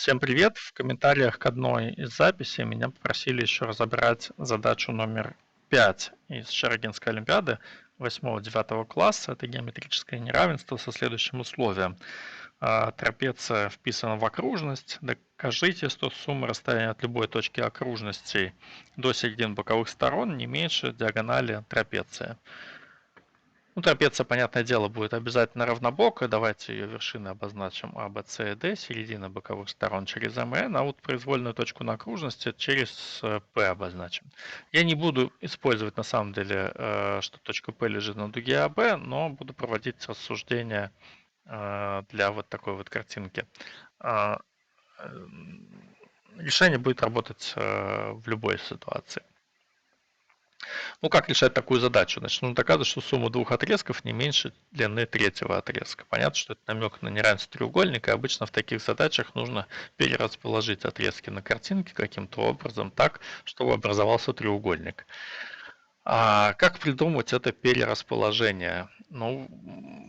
Всем привет! В комментариях к одной из записей меня попросили еще разобрать задачу номер 5 из Шарагинской олимпиады 8-9 класса. Это геометрическое неравенство со следующим условием. Трапеция вписана в окружность. Докажите, что сумма расстояния от любой точки окружности до середины боковых сторон не меньше диагонали трапеции. Ну, трапеция, понятное дело, будет обязательно равнобокая. Давайте ее вершины обозначим А, Б, С и Д, середины боковых сторон через М и Н, а вот произвольную точку на окружности через П обозначим. Я не буду использовать на самом деле, что точка П лежит на дуге АБ, но буду проводить рассуждения для вот такой вот картинки. Решение будет работать в любой ситуации. Ну, как решать такую задачу? Значит, нужно доказывать, что сумма двух отрезков не меньше длины третьего отрезка. Понятно, что это намек на неравенство треугольника. Обычно в таких задачах нужно перерасположить отрезки на картинке каким-то образом так, чтобы образовался треугольник. А как придумать это перерасположение? Ну,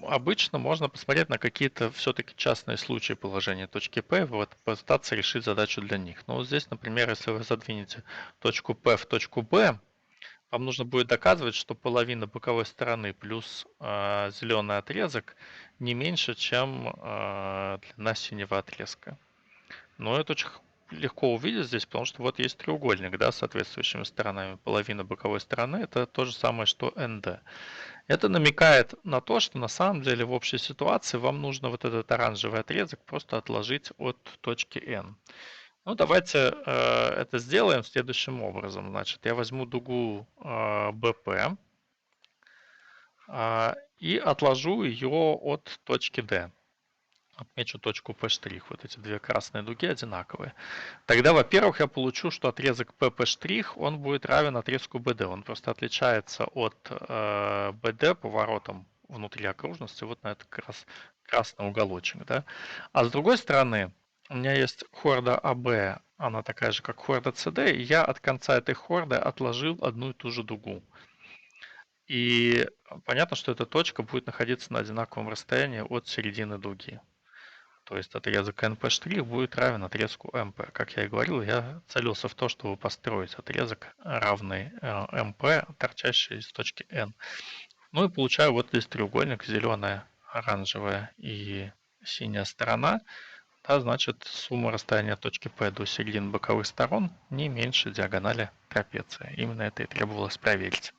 обычно можно посмотреть на какие-то все-таки частные случаи положения точки P, вот, попытаться решить задачу для них. Ну, вот здесь, например, если вы задвинете точку P в точку B, вам нужно будет доказывать, что половина боковой стороны плюс зеленый отрезок не меньше, чем длина синего отрезка. Но это очень легко увидеть здесь, потому что вот есть треугольник, да, с соответствующими сторонами. Половина боковой стороны это то же самое, что НД. Это намекает на то, что на самом деле в общей ситуации вам нужно вот этот оранжевый отрезок просто отложить от точки N. Ну, давайте это сделаем следующим образом. Значит, я возьму дугу BP и отложу ее от точки D. Отмечу точку P'. Вот эти две красные дуги одинаковые. Тогда, во-первых, я получу, что отрезок PP' он будет равен отрезку BD. Он просто отличается от BD поворотом внутри окружности вот на этот как раз красный уголочек. Да? А с другой стороны, у меня есть хорда АБ, она такая же, как хорда CD, и я от конца этой хорды отложил одну и ту же дугу. И понятно, что эта точка будет находиться на одинаковом расстоянии от середины дуги. То есть отрезок NP' будет равен отрезку MP. Как я и говорил, я целился в то, чтобы построить отрезок равный MP, торчащий из точки N. Ну и получаю вот здесь треугольник, зеленая, оранжевая и синяя сторона. Да, значит, сумма расстояния от точки P до середины боковых сторон не меньше диагонали трапеции. Именно это и требовалось проверить.